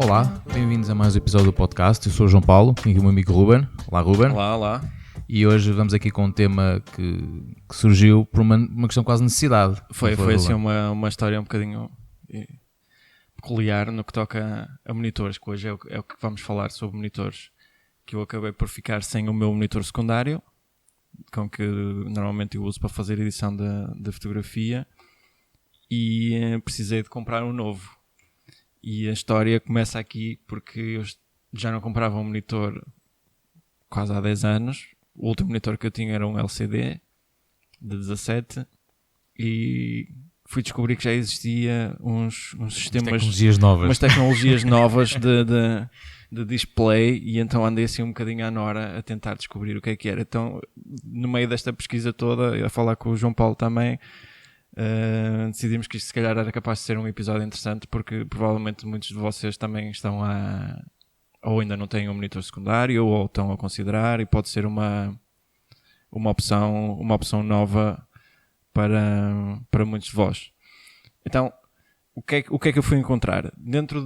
Olá, bem-vindos a mais um episódio do podcast. Eu sou o João Paulo, tenho aqui o meu amigo Ruben. Olá, Ruben. Olá. E hoje vamos aqui com um tema que surgiu por uma questão quase de necessidade. Foi assim uma história um bocadinho peculiar no que toca a monitores, que hoje é o que vamos falar sobre monitores. Que eu acabei por ficar sem o meu monitor secundário, com que normalmente eu uso para fazer edição de fotografia, e precisei de comprar um novo. E a história começa aqui porque eu já não comprava um monitor quase há 10 anos. O último monitor que eu tinha era um LCD de 17 e fui descobrir que já existia uns sistemas, umas tecnologias novas de display, e então andei assim um bocadinho à nora a tentar descobrir o que era. Então, no meio desta pesquisa toda, a falar com o João Paulo também, decidimos que isto se calhar era capaz de ser um episódio interessante, porque provavelmente muitos de vocês também estão ou ainda não têm um monitor secundário ou estão a considerar, e pode ser uma opção nova para muitos de vós. Então, o que é que eu fui encontrar? Dentro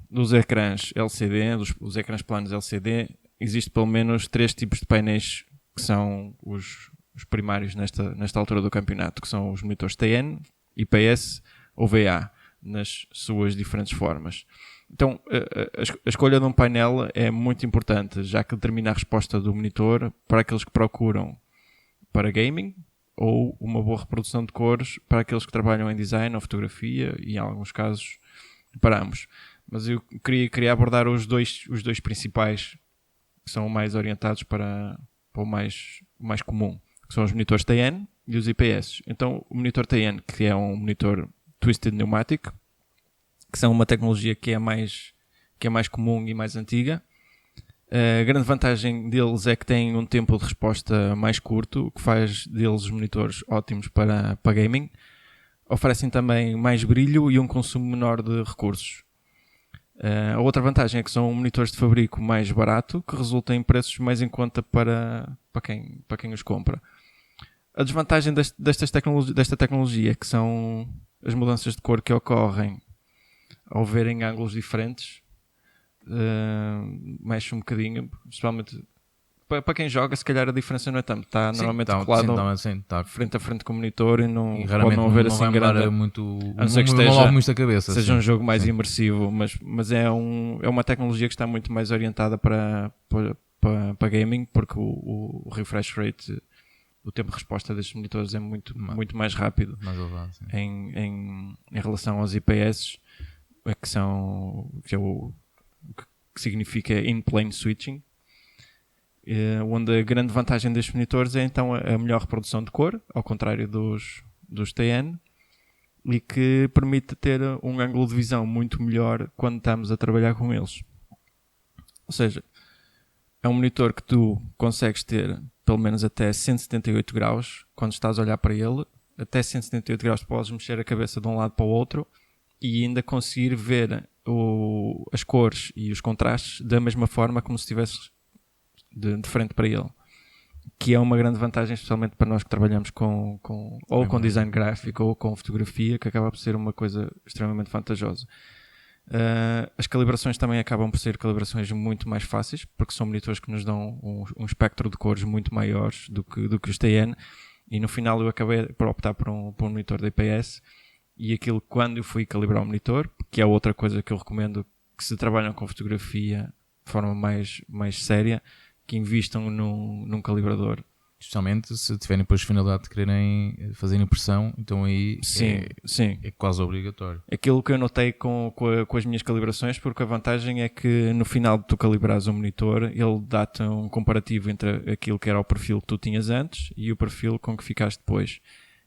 dos ecrãs LCD, os ecrãs planos LCD, existe pelo menos 3 tipos de painéis que são os primários nesta altura do campeonato, que são os monitores TN, IPS ou VA, nas suas diferentes formas. Então, a escolha de um painel é muito importante, já que determina a resposta do monitor para aqueles que procuram para gaming, ou uma boa reprodução de cores para aqueles que trabalham em design ou fotografia, e em alguns casos para ambos. Mas eu queria abordar os dois principais, que são mais orientados para o mais comum, que são os monitores TN e os IPS. Então, o monitor TN, que é um monitor Twisted Pneumatic, que são uma tecnologia que é mais comum e mais antiga. A grande vantagem deles é que têm um tempo de resposta mais curto, o que faz deles os monitores ótimos para gaming. Oferecem também mais brilho e um consumo menor de recursos. A outra vantagem é que são monitores de fabrico mais barato, que resultam em preços mais em conta para quem os compra. A desvantagem desta tecnologia é que são as mudanças de cor que ocorrem ao verem ângulos diferentes. Mexe um bocadinho, principalmente para quem joga. Se calhar a diferença não é tanto, está normalmente colado frente a frente com o monitor, e pode não haver assim grande muito, a não ser que muito a cabeça, seja um jogo mais imersivo, mas é uma tecnologia que está muito mais orientada para gaming, porque o refresh rate, o tempo de resposta destes monitores é muito mais rápido, mais elevado, em relação aos IPS, que significa in-plane switching, onde a grande vantagem destes monitores é então a melhor reprodução de cor, ao contrário dos TN, e que permite ter um ângulo de visão muito melhor quando estamos a trabalhar com eles. Ou seja, é um monitor que tu consegues ter pelo menos até 178 graus quando estás a olhar para ele. Até 178 graus podes mexer a cabeça de um lado para o outro e ainda conseguir ver as cores e os contrastes da mesma forma, como se estivesses de frente para ele, que é uma grande vantagem, especialmente para nós que trabalhamos com design gráfico ou com fotografia, que acaba por ser uma coisa extremamente vantajosa. As calibrações também acabam por ser calibrações muito mais fáceis, porque são monitores que nos dão um espectro de cores muito maiores do que os TN, e no final eu acabei por optar por um monitor de IPS. E aquilo, quando eu fui calibrar o monitor, que é outra coisa que eu recomendo, que se trabalham com fotografia de forma mais séria, que invistam num calibrador. Especialmente se tiverem depois finalidade de quererem fazer impressão, então aí sim. É quase obrigatório. Aquilo que eu notei com as minhas calibrações, porque a vantagem é que no final de tu calibrares o monitor, ele dá-te um comparativo entre aquilo que era o perfil que tu tinhas antes e o perfil com que ficaste depois.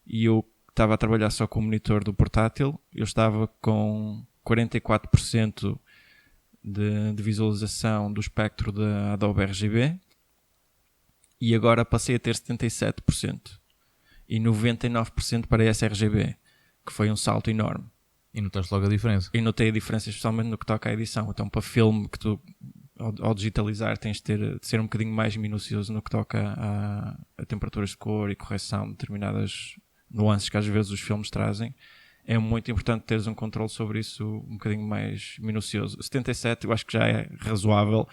E eu estava a trabalhar só com o monitor do portátil, eu estava com 44% de visualização do espectro da Adobe RGB, e agora passei a ter 77% e 99% para sRGB, que foi um salto enorme. E notaste logo a diferença? E notei a diferença, especialmente no que toca à edição. Então, para filme, que tu, ao digitalizar, tens de ser um bocadinho mais minucioso no que toca a temperaturas de cor e correção de determinadas nuances que às vezes os filmes trazem. é muito importante teres um controle sobre isso um bocadinho mais minucioso. 77 eu acho que já é razoável.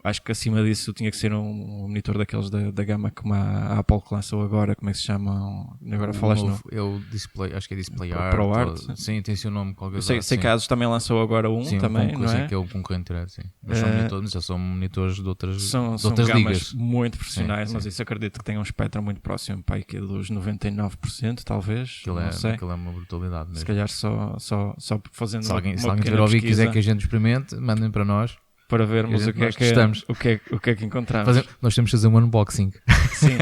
Acho que acima disso tinha que ser um monitor daqueles da gama como a Apple que lançou agora. Como é que se chama? Agora falas no... É o Display, acho que é Display Art. Pro Art. Sim, tem seu nome. Sei que a ASUS também lançou agora sim, também, não é? Sei que é o concorrente direto, sim. Mas são monitores, já são monitores de outras, são gamas ligas. Muito profissionais, sim, mas isso acredito que tem um espectro muito próximo, para aí que é dos 99%, talvez. Aquilo não sei. é uma brutalidade mesmo. Se calhar só fazendo se alguém uma tiver a ouvir e pesquisa, quiser que a gente experimente, mandem para nós. para vermos o que é que encontramos. Nós temos que fazer um unboxing. Sim.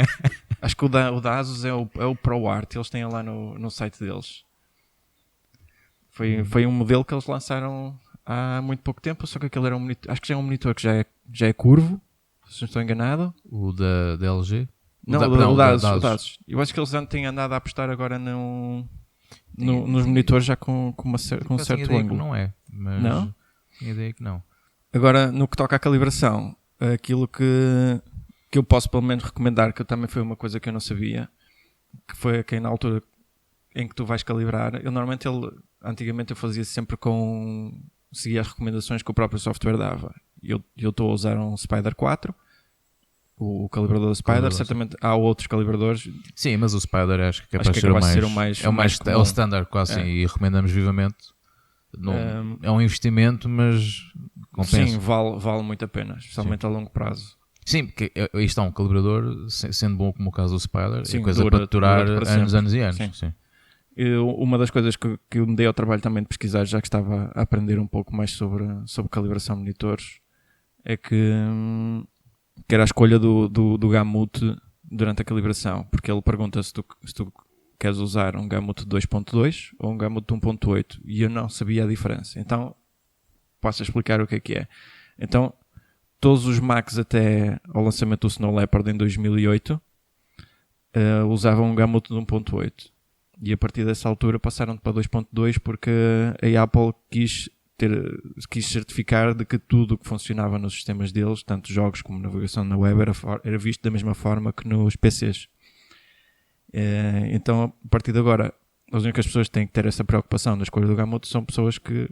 Acho que o da ASUS é o Pro Art. Eles têm lá no site deles. Foi um modelo que eles lançaram há muito pouco tempo, só que aquele era um monitor. Acho que já é um monitor que já é curvo, se não estou enganado. O da LG? Não, o da ASUS. Eu acho que eles têm andado a apostar agora nos monitores já com um certo ângulo. Não é, mas não? Tinha ideia que não. Agora, no que toca à calibração, aquilo que eu posso pelo menos recomendar, que também foi uma coisa que eu não sabia, que foi que na altura em que tu vais calibrar, antigamente eu fazia sempre seguia as recomendações que o próprio software dava. Eu estou a usar um Spider 4, o calibrador da Spider, certamente há outros calibradores. Sim, mas o Spider acho que é capaz de ser o mais é o standard quase, e recomendamos vivamente. É um investimento, mas compensa. Sim, vale muito a pena, especialmente a longo prazo. Sim, porque aí está um calibrador, sendo bom como o caso do Spider, sim, é coisa para durar anos e anos. Sim. Uma das coisas que eu me dei ao trabalho também de pesquisar, já que estava a aprender um pouco mais sobre calibração de monitores, é que era a escolha do gamut durante a calibração, porque ele pergunta se tu queres usar um gamut de 2.2 ou um gamut de 1.8, e eu não sabia a diferença. Então, posso explicar o que é. Então, todos os Macs até ao lançamento do Snow Leopard em 2008 usavam um gamut de 1.8. E a partir dessa altura passaram para 2.2 porque a Apple quis certificar de que tudo o que funcionava nos sistemas deles, tanto jogos como navegação na web, era visto da mesma forma que nos PCs. Então, a partir de agora, as únicas pessoas que têm que ter essa preocupação na escolha do gamut são pessoas que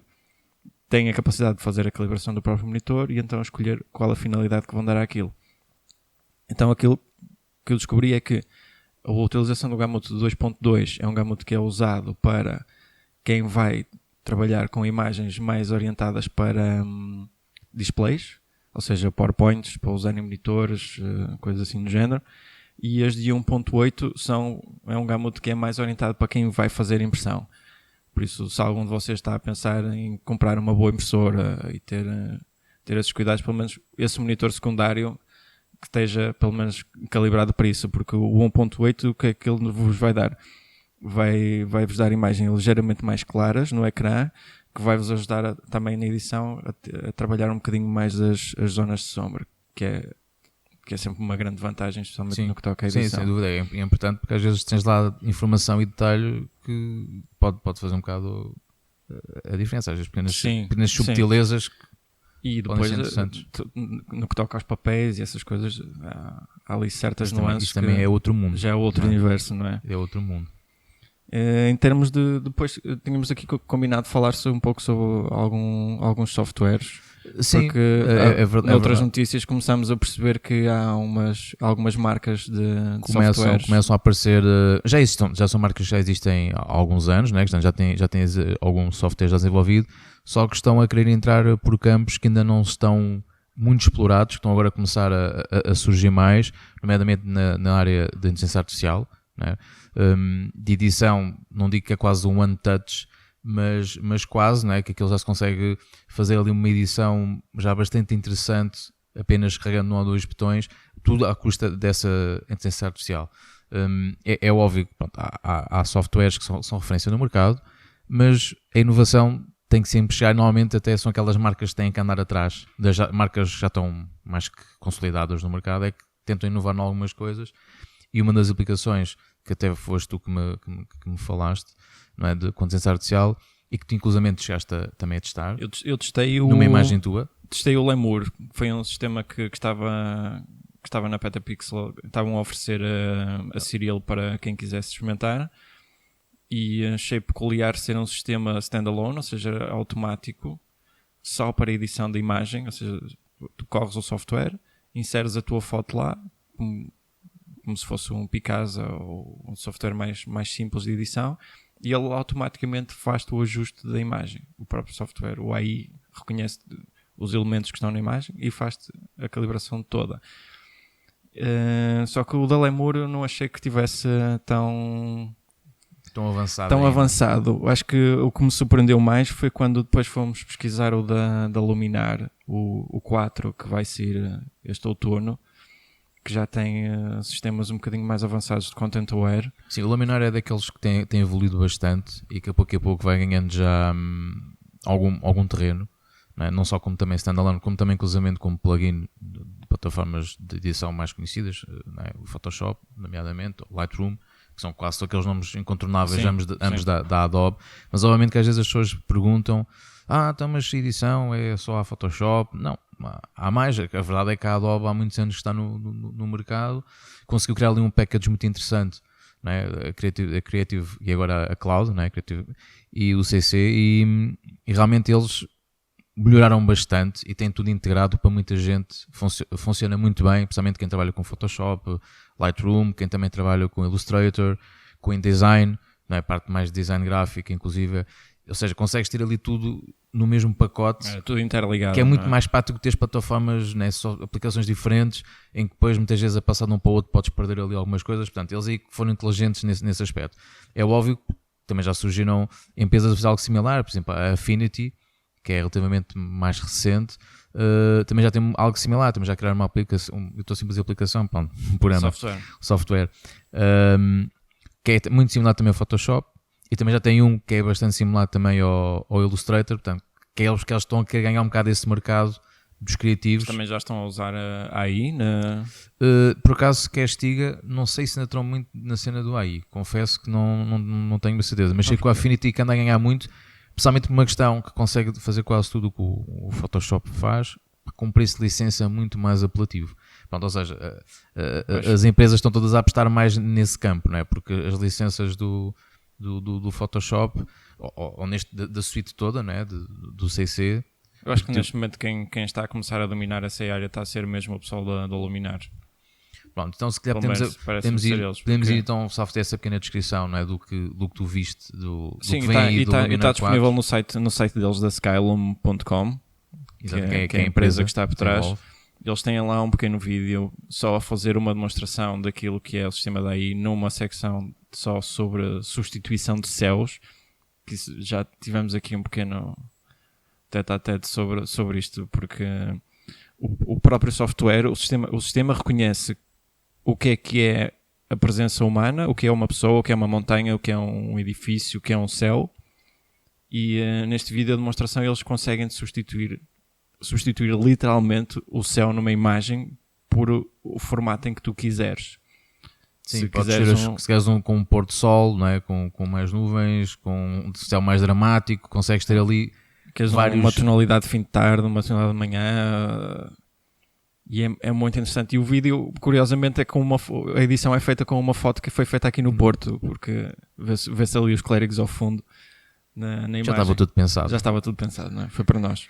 têm a capacidade de fazer a calibração do próprio monitor e então escolher qual a finalidade que vão dar àquilo. Então, aquilo que eu descobri é que a utilização do gamut de 2.2 é um gamut que é usado para quem vai trabalhar com imagens mais orientadas para displays, ou seja, PowerPoints para usar em monitores, coisas assim do género. E as de 1.8 é um gamut que é mais orientado para quem vai fazer impressão. Por isso, se algum de vocês está a pensar em comprar uma boa impressora e ter esses cuidados, pelo menos esse monitor secundário que esteja pelo menos calibrado para isso, porque o 1.8 o que é que ele vos vai dar? Vai-vos dar imagens ligeiramente mais claras no ecrã, que vai-vos ajudar também na edição a trabalhar um bocadinho mais as zonas de sombra, que é sempre uma grande vantagem, especialmente no que toca à edição. Sim, sem dúvida, é importante porque às vezes tens lá informação e detalhe que pode fazer um bocado a diferença, às vezes pequenas subtilezas. E depois, no que toca aos papéis e essas coisas, há ali certas nuances. Isso também é outro mundo. Já é outro universo, não é? É outro mundo. Em termos de... Depois, tínhamos aqui combinado falar um pouco sobre alguns softwares. Sim, porque é verdade. Noutras notícias começamos a perceber que há algumas marcas de softwares. Começam a aparecer, já são marcas que já existem há alguns anos, né? Já têm algum software já desenvolvido, só que estão a querer entrar por campos que ainda não estão muito explorados, que estão agora a começar a surgir mais, nomeadamente na área da inteligência artificial, né? De edição, não digo que é quase um one touch, mas quase, não é? Que aquilo já se consegue fazer ali uma edição já bastante interessante, apenas carregando um ou dois botões, tudo à custa dessa inteligência artificial. É óbvio que pronto, há softwares que são referência no mercado, mas a inovação tem que sempre chegar, normalmente até são aquelas marcas que têm que andar atrás, das marcas que já estão mais que consolidadas no mercado, é que tentam inovar em algumas coisas, e uma das aplicações que até foste tu que me falaste, não é, de inteligência artificial, e que tu inclusivamente chegaste também a testar. Eu testei numa imagem tua. Testei o Lemur, que foi um sistema que estava na Petapixel, estavam a oferecer a Serial para quem quisesse experimentar. e achei peculiar ser um sistema standalone, ou seja, automático, só para edição da imagem, ou seja, tu corres o software, inseres a tua foto lá, como se fosse um Picasa ou um software mais simples de edição, e ele automaticamente faz-te o ajuste da imagem. O próprio software, o AI, reconhece os elementos que estão na imagem e faz-te a calibração toda. Só que o da Lemur eu não achei que tivesse tão avançado. Acho que o que me surpreendeu mais foi quando depois fomos pesquisar o da Luminar, o 4, que vai sair este outono, que já tem sistemas um bocadinho mais avançados de Content Aware. Sim, o Luminar é daqueles que tem evoluído bastante e que a pouco vai ganhando já algum terreno, não só como também standalone, como também cruzamento como plugin de plataformas de edição mais conhecidas, o Photoshop, nomeadamente, o Lightroom, que são quase aqueles nomes incontornáveis, ambos da Adobe. Mas obviamente que às vezes as pessoas perguntam: então mas edição é só a Photoshop? Não, há mais. A verdade é que a Adobe há muitos anos que está no mercado, conseguiu criar ali um package muito interessante, a Creative e agora a Cloud, a Creative e o CC, e realmente eles melhoraram bastante e têm tudo integrado para muita gente, funciona muito bem, especialmente quem trabalha com Photoshop, Lightroom, quem também trabalha com Illustrator, com InDesign, parte mais de design gráfico inclusive, ou seja, consegues ter ali tudo no mesmo pacote, tudo interligado, que é muito mais prático ter plataformas, só aplicações diferentes, em que depois muitas vezes a passar de um para o outro podes perder ali algumas coisas. Portanto, eles aí foram inteligentes nesse aspecto. É óbvio que também já surgiram empresas a fazer algo similar, por exemplo a Affinity, que é relativamente mais recente, também já tem algo similar, também já criaram uma aplicação, eu estou simples de aplicação, um programa, software, que é muito similar também ao Photoshop, e também já tem um que é bastante similar também ao Illustrator, portanto, que eles estão a querer ganhar um bocado esse mercado dos criativos. Também já estão a usar a AI? Por acaso, que é Stiga, não sei se ainda estão muito na cena do AI, confesso que não tenho certeza, mas sei que o Affinity que anda a ganhar muito, especialmente por uma questão que consegue fazer quase tudo o que o Photoshop faz, com um preço de licença muito mais apelativo. Pronto, ou seja, as empresas estão todas a apostar mais nesse campo, porque as licenças do Photoshop, ou da suite toda, do CC. Eu acho que neste momento quem está a começar a dominar essa área está a ser mesmo o pessoal da Luminar. Pronto, então se calhar podemos ir então só fazer essa pequena descrição, do que tu viste, do que vem aí do Luminar 4. Está disponível no site deles, da Skylum.com, que é a empresa que está por trás. Eles têm lá um pequeno vídeo só a fazer uma demonstração daquilo que é o sistema da AI, numa secção só sobre substituição de céus, que já tivemos aqui um pequeno tete-a-tete sobre isto, porque o próprio software, o sistema reconhece o que é a presença humana, o que é uma pessoa, o que é uma montanha, o que é um edifício, o que é um céu, e neste vídeo de demonstração eles conseguem substituir literalmente o céu numa imagem por o formato em que tu quiseres. Sim, se queres com um pôr do sol, com mais nuvens, com um céu mais dramático, consegues ter ali uma tonalidade de fim de tarde, uma tonalidade de manhã, e é muito interessante. E o vídeo, curiosamente, a edição é feita com uma foto que foi feita aqui no Porto, porque vê-se ali os clérigos ao fundo na imagem. Já estava tudo pensado. Já estava tudo pensado, não é? Foi para nós.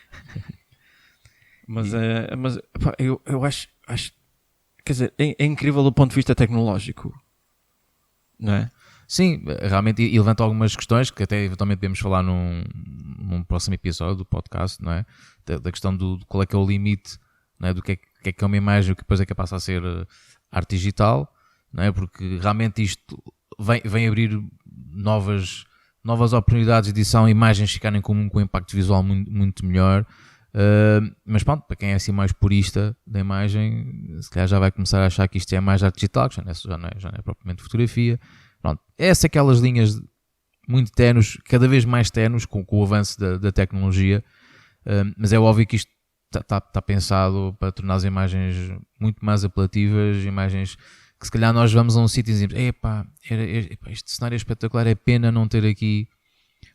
Mas pá, eu acho, quer dizer, é incrível do ponto de vista tecnológico, não é? Sim, realmente, e levanta algumas questões que até eventualmente podemos falar num próximo episódio do podcast, não é? Da questão do qual é que é o limite, não é? Do que é uma imagem, o que depois é que passa a ser arte digital, não é? Porque realmente isto vem abrir novas oportunidades de edição, imagens ficarem com um impacto visual muito, muito melhor. Mas pronto, para quem é assim mais purista da imagem, se calhar já vai começar a achar que isto é mais arte digital, que já não é propriamente fotografia. Pronto, essas aquelas linhas muito tenues, cada vez mais tenues com o avanço da tecnologia, mas é óbvio que isto está pensado para tornar as imagens muito mais apelativas, imagens que se calhar nós vamos a um sítio e dizemos: este cenário é espetacular, é pena não ter aqui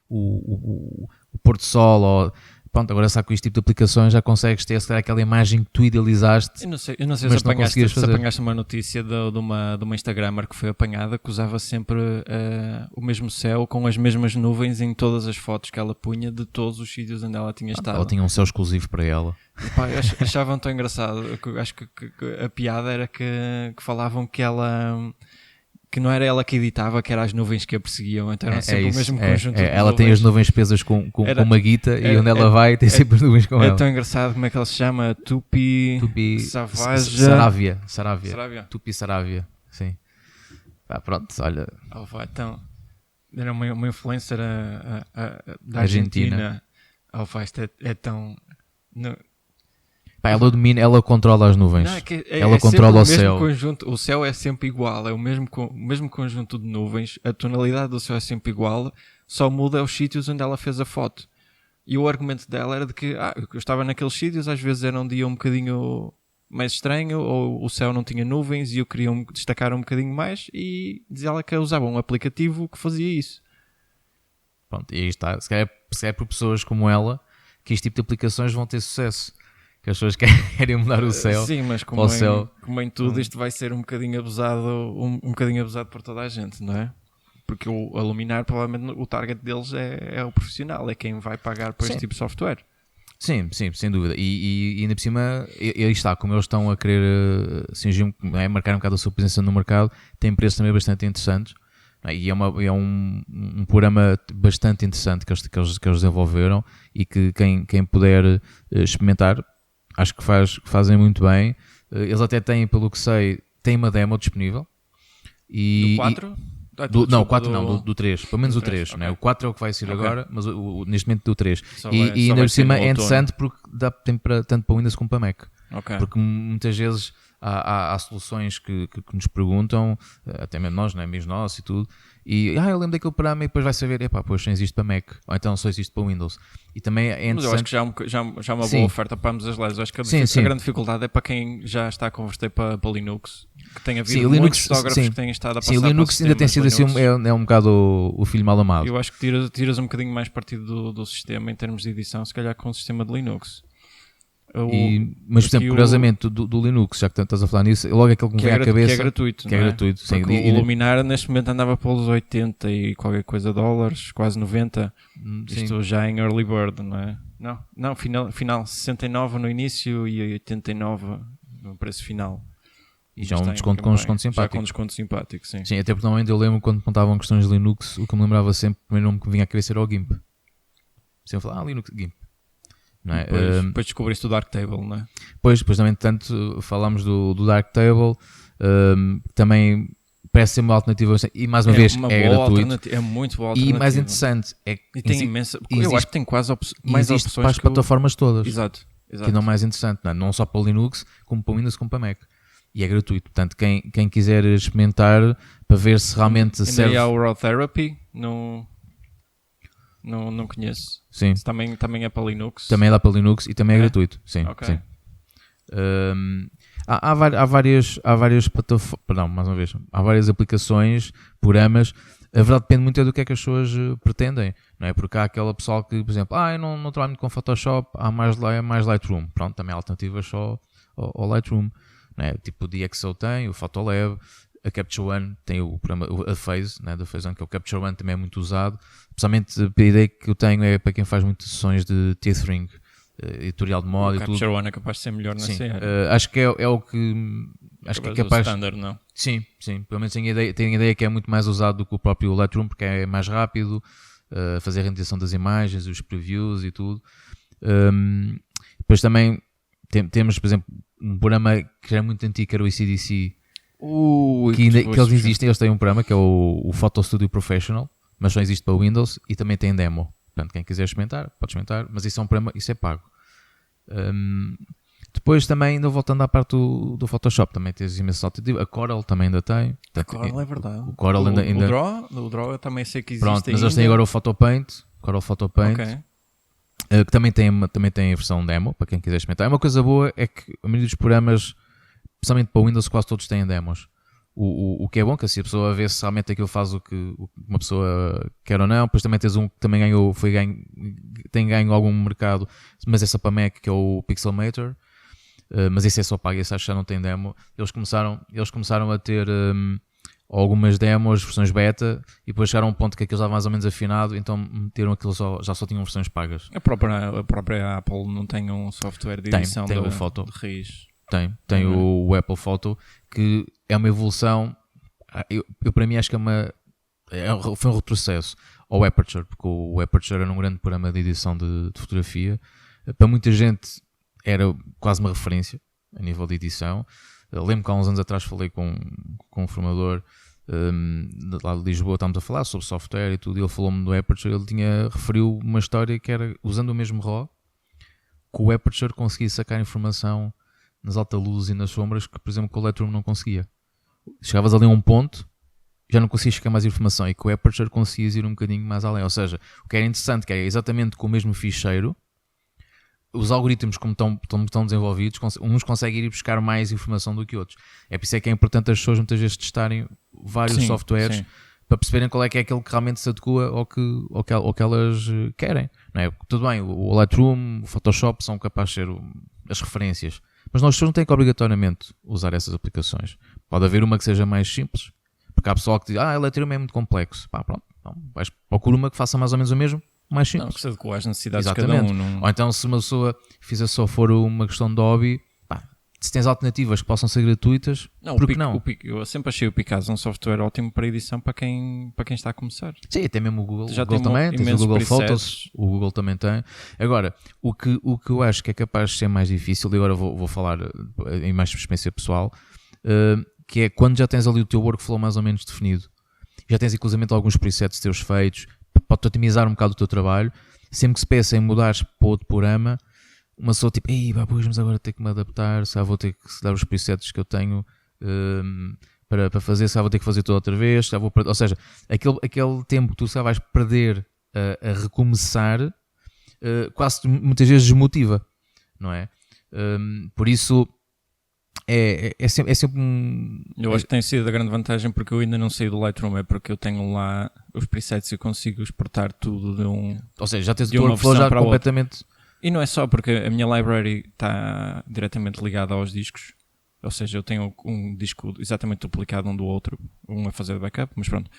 o pôr do sol, ou pronto, agora sabe com este tipo de aplicações já consegues ter aquela imagem que tu idealizaste. Eu não sei mas se não apanhaste, conseguias fazer. uma notícia de uma Instagrammer que foi apanhada, que usava sempre o mesmo céu com as mesmas nuvens em todas as fotos que ela punha de todos os sítios onde ela tinha estado. Ela tinha um céu exclusivo para ela. Pá, achavam tão engraçado. Acho que a piada era que falavam que ela... que não era ela que editava, que eram as nuvens que a perseguiam, então era sempre o mesmo conjunto de ela nuvens. tem as nuvens presas com uma guita e onde ela vai tem sempre as nuvens com ela. É tão engraçado. Como é que ela se chama? Tupi Saravia. Tupi Saravia, sim. Pronto, olha. Então, era uma influencer da Argentina. Isto é tão... Ela domina, ela controla as nuvens. Não, ela controla o céu. Conjunto, o céu é sempre igual, é o mesmo conjunto de nuvens, a tonalidade do céu é sempre igual, só muda os sítios onde ela fez a foto. E o argumento dela era de que eu estava naqueles sítios, às vezes era um dia um bocadinho mais estranho, ou o céu não tinha nuvens e eu queria destacar um bocadinho mais, e dizia ela que usava um aplicativo que fazia isso. Pronto, e aí está. Se calhar por pessoas como ela que este tipo de aplicações vão ter sucesso. Que as pessoas querem mudar o céu. Sim, mas como em tudo, isto vai ser um bocadinho abusado, um bocadinho abusado por toda a gente, não é? Porque a Luminar, provavelmente, o target deles é o profissional, é quem vai pagar por este tipo de software. Sim, sem dúvida. E ainda por cima, aí está, como eles estão a querer marcar um bocado a sua presença no mercado, tem preços também bastante interessantes. E é um programa bastante interessante que eles desenvolveram e que quem puder experimentar, acho que fazem muito bem. Eles até têm, pelo que sei, têm uma demo disponível. Do 4? Não, o 4 não, do 3. Pelo menos o 3. Okay. Né? O 4 é o que vai sair agora, mas neste momento do 3. E ainda por cima é interessante porque tem tanto para Windows como para Mac. Okay. Porque muitas vezes há soluções que nos perguntam, até mesmo nós, né? Amigos nossos e tudo, e eu lembro daquele programa e depois vai saber, pois só existe para Mac, ou então só existe para Windows. E também é interessante. Mas eu acho que já é uma boa oferta para ambos as lados. Eu acho que a grande dificuldade é para quem já está a converter para Linux, que tem havido muitos fotógrafos que têm estado a passar. Sim, o Linux ainda tem sido assim, é um bocado o filho mal amado. Eu acho que tiras um bocadinho mais partido do sistema em termos de edição, se calhar com o sistema de Linux. Mas, por exemplo, curiosamente, do Linux, já que estás a falar nisso, logo aquele que me vem à cabeça... Que é gratuito, que é gratuito, sim. O Luminar, neste momento, andava pelos 80 e qualquer coisa dólares, quase 90. Isto já em early bird, não é? Não, final 69 no início e 89 no preço final. E já um desconto com um desconto simpático. Já com um desconto simpático, sim. Sim, até porque normalmente eu lembro quando contavam questões de Linux, o que me lembrava sempre, o primeiro nome que me vinha à cabeça era o GIMP. Sempre falar, Linux, GIMP. Não é? Depois descobriste o Darktable, não é? Depois também, tanto falámos do Darktable, também parece ser uma alternativa, e mais uma vez é gratuito. É muito boa alternativa. E mais interessante é que tem imensa, eu acho que tem quase mais opções para as plataformas todas. Exato. Que não é mais interessante, não só para o Linux, como para o Windows, como para o Mac. E é gratuito, portanto, quem quiser experimentar para ver se realmente serve. E há o Raw Therapy, não conheço. Sim. Também é para Linux. Também dá para Linux e também é gratuito. Sim. Okay. Sim. Há várias plataformas, perdão, mais uma vez, há várias aplicações, programas. A verdade depende muito do que é que as pessoas pretendem, não é? Porque há aquela pessoa que, por exemplo, eu não trabalho muito com Photoshop, há mais Lightroom. Pronto, também há alternativas só ao Lightroom, não é? Tipo o DxO tem, o Photolab, a Capture One tem o programa, a Phase, né, da Phase One, que é o Capture One, também é muito usado. Especialmente a ideia que eu tenho é para quem faz muitas sessões de tethering, editorial de moda e tudo. O Capture One é capaz de ser melhor nessa área. Acho que é o que... Acho que é capaz... standard, não? Sim. Pelo menos tenho a ideia que é muito mais usado do que o próprio Lightroom, porque é mais rápido, fazer a renderização das imagens, os previews e tudo. Depois também temos, por exemplo, um programa que já é muito antigo, que era o ECDC, que eles existem. Eles têm um programa que é o Photo Studio Professional, mas só existe para o Windows e também tem demo. Portanto, quem quiser experimentar, pode experimentar, mas isso é um programa, isso é pago. Depois também, ainda voltando à parte do Photoshop, também tens imensas alternativas. A Corel também ainda tem. A Corel é verdade. O Corel ainda... O Draw eu também sei que existe. Pronto, mas eles têm agora o Photopaint, Corel Photopaint, que também tem a versão demo, para quem quiser experimentar. Uma coisa boa é que a maioria dos programas, especialmente para o Windows, quase todos têm demos. O que é bom, que assim a pessoa vê se realmente aquilo faz o que uma pessoa quer ou não. Depois também tens um que também tem ganho algum mercado, mas é só para Mac, que é o Pixelmator. Mas esse é só pago, esse acho que já não tem demo. Eles começaram a ter algumas demos, versões beta, e depois chegaram a um ponto que aquilo estava mais ou menos afinado, então meteram aquilo já só tinham versões pagas. A própria Apple não tem um software de edição tem o Photo. de raiz. Tem o Apple Photo, que é uma evolução. Eu para mim acho que foi um retrocesso ao Aperture, porque o Aperture era um grande programa de edição de fotografia. Para muita gente era quase uma referência a nível de edição. Eu lembro que há uns anos atrás falei com um formador lá de Lisboa, estávamos a falar sobre software e tudo, e ele falou-me do Aperture. Ele referiu uma história que era, usando o mesmo RAW, que o Aperture conseguia sacar informação nas altas luzes e nas sombras que, por exemplo, com o Lightroom não conseguia. Chegavas ali a um ponto, já não conseguias chegar mais informação, e com o Aperture conseguias ir um bocadinho mais além. Ou seja, o que era interessante, que era exatamente com o mesmo ficheiro, os algoritmos, como estão desenvolvidos, uns conseguem ir buscar mais informação do que outros. É por isso que é importante as pessoas muitas vezes testarem vários softwares para perceberem qual é que é aquele que realmente se adequa ao que elas querem. Não é? Tudo bem, o Lightroom, o Photoshop são capazes de ser as referências, mas nós não têm que obrigatoriamente usar essas aplicações. Pode haver uma que seja mais simples, porque há pessoal que diz, o Lightroom é muito complexo. Pá, pronto, procura uma que faça mais ou menos o mesmo, mais simples. Não, que se adequa às necessidades Exatamente. de cada um. Ou então, se uma pessoa fizer só for uma questão de hobby, se tens alternativas que possam ser gratuitas, porque não? Eu sempre achei o Picasa um software ótimo para edição para quem está a começar. Sim, até mesmo o Google. Já o Google também, tens o Google presets. Photos, o Google também tem. Agora, o que eu acho que é capaz de ser mais difícil, e agora vou falar em mais experiência pessoal, que é quando já tens ali o teu workflow mais ou menos definido, já tens inclusive alguns presets teus feitos, para otimizar um bocado o teu trabalho, sempre que se pensa em mudares para outro programa, uma pessoa tipo, mas agora ter que me adaptar, se vou ter que dar os presets que eu tenho para fazer, se vou ter que fazer tudo outra vez, ou seja, aquele tempo que tu só vais perder a recomeçar, quase muitas vezes desmotiva, não é? Por isso é sempre um... Eu acho que tem sido a grande vantagem, porque eu ainda não saí do Lightroom, é porque eu tenho lá os presets e consigo exportar tudo de um... Ou seja, já tens o teu workflow já completamente... E não é só porque a minha library está diretamente ligada aos discos, ou seja, eu tenho um disco exatamente duplicado um do outro, um a fazer backup, mas pronto.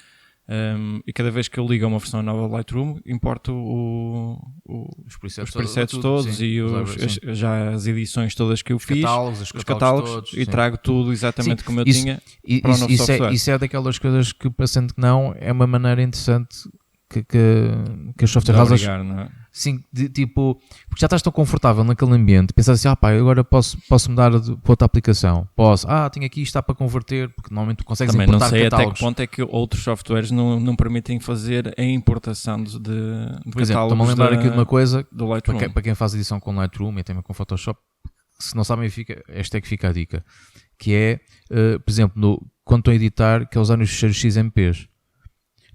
E cada vez que eu ligo a uma versão nova do Lightroom, importo os presets todos sim, e já as edições todas que eu fiz, os catálogos todos, e trago tudo exatamente como eu tinha para o novo software. Isso é daquelas coisas que, parecendo que não, é uma maneira interessante que as software houses... não é? Sim, tipo, porque já estás tão confortável naquele ambiente, pensas assim, agora posso mudar para outra aplicação, tenho aqui, está para converter, porque normalmente tu consegues também importar catálogos. Também não sei catálogos. até que ponto é que outros softwares não permitem fazer a importação de por exemplo, estou-me a lembrar aqui de uma coisa, do Lightroom. Para quem faz edição com Lightroom e também com Photoshop, se não sabem, esta é que fica a dica, que é, por exemplo, quando estou a editar, que é usar os ficheiros XMPs.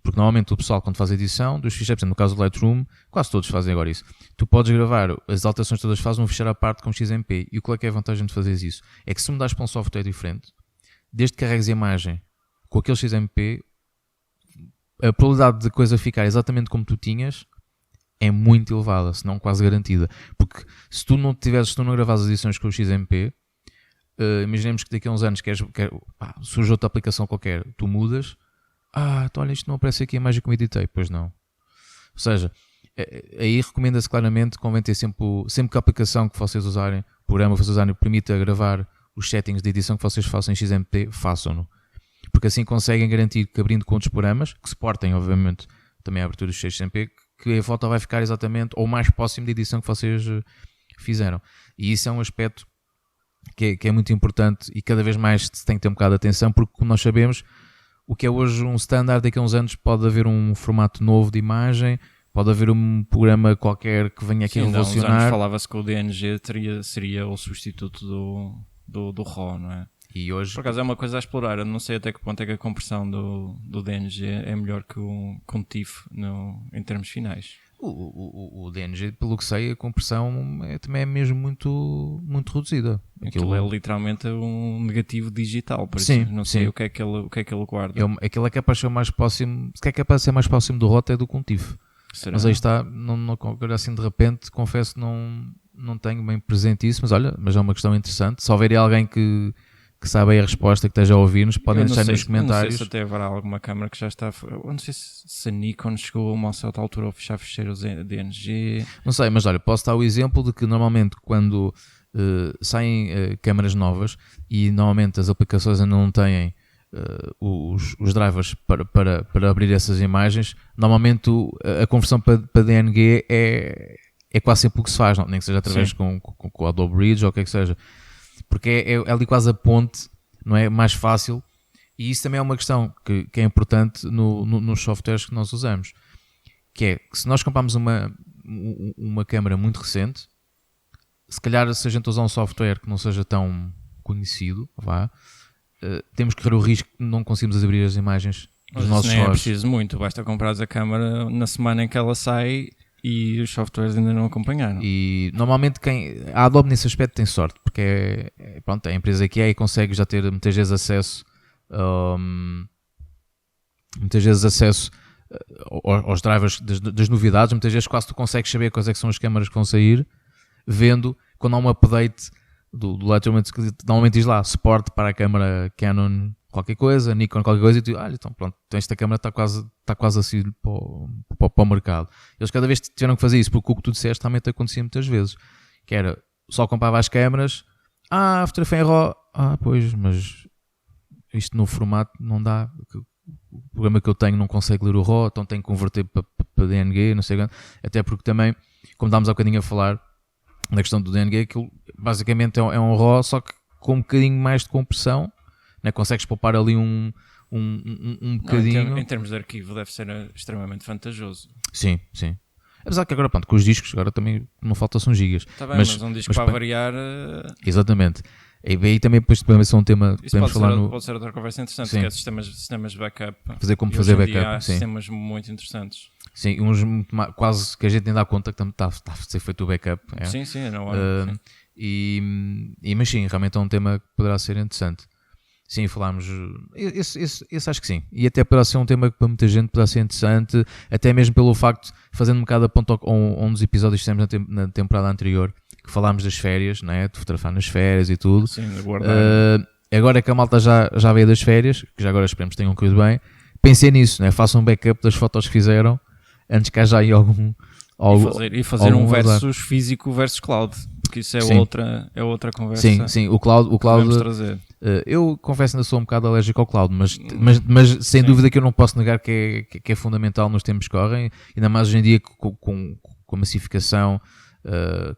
Porque normalmente o pessoal, quando faz a edição dos ficheiros, por exemplo, no caso do Lightroom, quase todos fazem agora isso. Tu podes gravar as alterações todas, fazes um ficheiro à parte com XMP. E qual é que é a vantagem de fazeres isso? É que se mudares para um software diferente, desde que carregues a imagem com aquele XMP, a probabilidade de coisa ficar exatamente como tu tinhas é muito elevada, se não quase garantida. Porque se tu não gravares as edições com o XMP, imaginemos que daqui a uns anos surge outra aplicação qualquer, tu mudas, então olha, isto não aparece aqui a imagem que eu editei, pois não. Ou seja, aí recomenda-se claramente, convém ter sempre que a aplicação que vocês usarem, o programa que vocês usarem, permita gravar os settings de edição que vocês façam em XMP, façam-no. Porque assim conseguem garantir que, abrindo com outros programas, que suportem, obviamente, também a abertura dos XMP, que a foto vai ficar exatamente ou mais próximo da edição que vocês fizeram. E isso é um aspecto que é muito importante e cada vez mais se tem que ter um bocado de atenção, porque, como nós sabemos, o que é hoje um standard, daqui a uns anos pode haver um formato novo de imagem, pode haver um programa qualquer que venha aqui revolucionar. Há uns anos falava-se que o DNG seria o substituto do RAW, não é? E hoje... Por acaso é uma coisa a explorar, eu não sei até que ponto é que a compressão do DNG é melhor que um TIFF em termos finais. O DNG, pelo que sei, a compressão também é mesmo muito, muito reduzida. Aquilo é literalmente um negativo digital, por sim, isso não sei o que é que ele guarda. Aquilo é capaz de ser mais próximo, se é capaz de ser mais próximo do RAW até do que um TIFF. Será? Mas aí está, agora assim de repente, confesso que não tenho bem presente isso, mas é uma questão interessante. Se houver alguém que sabe aí a resposta, que esteja a ouvir-nos, podem deixar nos comentários. Eu não sei se até haverá alguma câmara que já está... Eu não sei se a Nikon chegou a uma certa altura a fechar ficheiros DNG. Não sei, mas olha, posso dar o exemplo de que normalmente quando saem câmaras novas e normalmente as aplicações ainda não têm os drivers para abrir essas imagens, normalmente a conversão para DNG é quase sempre o que se faz, nem que seja através com o Adobe Bridge ou o que é que seja, porque é ali quase a ponte, não é? Mais fácil, e isso também é uma questão que é importante nos softwares que nós usamos, que é que se nós comprarmos uma câmera muito recente, se calhar se a gente usar um software que não seja tão conhecido, temos que correr o risco de não conseguirmos abrir as imagens dos nossos nem olhos. É preciso muito, basta comprar a câmera na semana em que ela sai e os softwares ainda não acompanharam. E normalmente a Adobe nesse aspecto tem sorte, porque pronto, a empresa que é e consegue já ter muitas vezes acesso aos drivers das novidades. Muitas vezes quase tu consegues saber quais é que são as câmaras que vão sair, vendo quando há um update do Lightroom, que normalmente diz lá suporte para a câmera Canon qualquer coisa, Nikon qualquer coisa, e tu, então pronto, então esta câmera está quase a sair para o mercado. Eles cada vez tiveram que fazer isso, porque o que tu disseste também te acontecia muitas vezes, que era, só comprava as câmaras, fotografia em RAW, pois, mas isto no formato não dá, o programa que eu tenho não consegue ler o RAW, então tenho que converter para DNG, não sei quanto, até porque também, como estávamos há bocadinho a falar, na questão do DNG, aquilo basicamente é um RAW, só que com um bocadinho mais de compressão, né? Consegues poupar ali um bocadinho. Em termos de arquivo deve ser extremamente vantajoso. Sim. Apesar que agora, pronto, com os discos, agora também não faltam são gigas. Está bem, mas um disco para variar... Exatamente. E aí também depois é um tema que podemos falar pode ser outra conversa interessante, que é sistemas de backup. Fazer backup, há sistemas muito interessantes. Sim, uns quase que a gente nem dá conta que está a ser feito o backup. É? Sim, não Mas sim, realmente é um tema que poderá ser interessante. Sim, falámos. Esse acho que sim. E até poderá ser um tema que para muita gente poderá ser interessante, até mesmo pelo facto, fazendo um bocado a ponto a um dos episódios que fizemos na temporada anterior, que falámos das férias, não é? De fotografar nas férias e tudo. Sim, de guardar. Agora que a malta já veio das férias, que já agora esperemos que tenham corrido bem, pensei nisso, né? Façam um backup das fotos que fizeram antes que haja aí algum. E fazer um versus físico versus cloud, porque isso é outra conversa. Sim, o cloud. Eu confesso que ainda sou um bocado alérgico ao cloud, mas sem dúvida que eu não posso negar que é fundamental nos tempos que correm, ainda mais hoje em dia com a massificação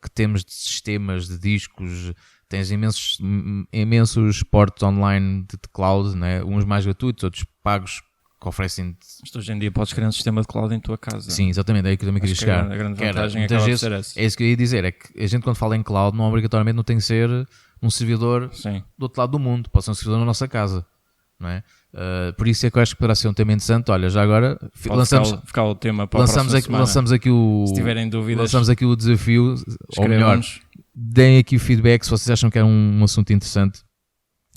que temos de sistemas, de discos, tens imensos portos online de cloud, né? Uns mais gratuitos, outros pagos, que oferecem... Mas hoje em dia podes criar um sistema de cloud em tua casa. Sim, exatamente, é aí que eu também queria chegar. A grande vantagem acaba de ser essa. É isso que eu ia dizer, é que a gente quando fala em cloud não obrigatoriamente não tem que ser um servidor do outro lado do mundo, pode ser um servidor na nossa casa, não é? Por isso é que eu acho que poderá ser um tema interessante. Olha, já agora ficar o tema para lançamos aqui o... Se tiverem dúvidas, lançamos aqui o desafio, ou melhor, deem aqui o feedback se vocês acham que é um assunto interessante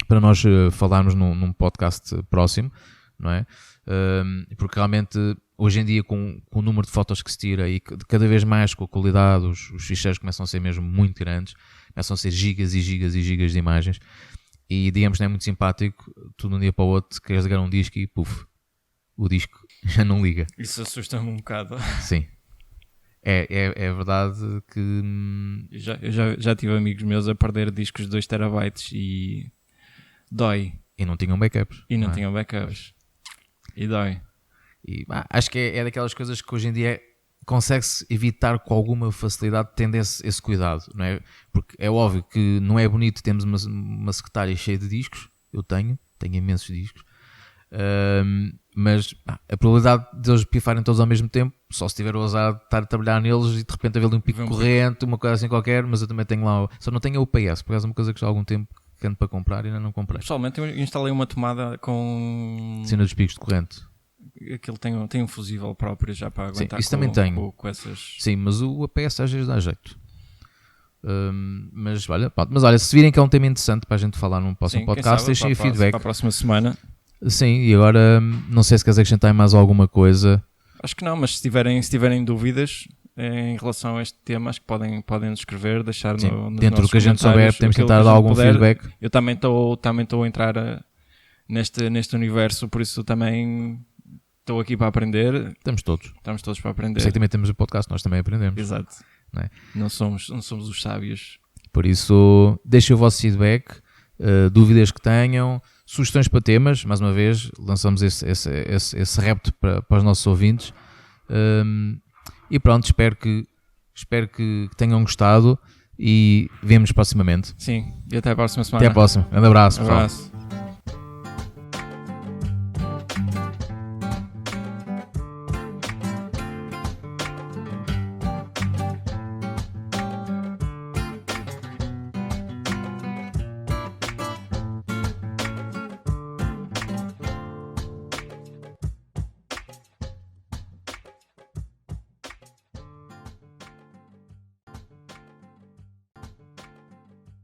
para nós falarmos num podcast próximo, não é? Porque realmente hoje em dia com o número de fotos que se tira e cada vez mais com a qualidade, os ficheiros começam a ser mesmo muito grandes, começam a ser gigas e gigas e gigas de imagens, e digamos, não é muito simpático, tu de um dia para o outro queres ligar um disco e o disco já não liga. Isso assusta-me um bocado. Sim, é verdade que... Eu já tive amigos meus a perder discos de 2 terabytes e dói. E não tinham backups. E dói. Acho que é daquelas coisas que hoje em dia consegue-se evitar com alguma facilidade, tendo esse cuidado, não é? Porque é óbvio que não é bonito termos uma secretária cheia de discos. Eu tenho imensos discos, mas a probabilidade de eles pifarem todos ao mesmo tempo, só se tiver ousado estar a trabalhar neles e de repente haver ali um pico corrente, uma coisa assim qualquer. Mas eu também tenho lá, só não tenho a UPS, por causa de uma coisa que já há algum tempo que ando para comprar e ainda não comprei. Pessoalmente eu instalei uma tomada com cena dos picos de corrente. Aquilo tem um fusível próprio já para aguentar. Sim, isso também tenho. Com essas... Sim, mas o APS às vezes dá jeito. Mas olha, se virem que é um tema interessante para a gente falar num próximo podcast, deixem o feedback. Para a próxima semana. Sim, e agora não sei se queres acrescentar mais alguma coisa. Acho que não, mas se tiverem dúvidas em relação a este tema, acho que podem nos escrever, deixar Sim, nos dentro do que a gente souber, comentários temos aquilo tentado que a dar gente algum puder. feedback. Eu também estou a entrar neste universo, por isso também estou aqui para aprender. Estamos todos. Estamos todos para Por aprender. isso é que também temos o podcast, nós também aprendemos. Exato. Não é? Não somos os sábios. Por isso, deixem o vosso feedback, dúvidas que tenham, sugestões para temas. Mais uma vez, lançamos esse repto para os nossos ouvintes. E pronto, espero que tenham gostado e vemo-nos proximamente. Sim, e até a próxima semana. Até à próxima. Um abraço, pessoal. Abraço.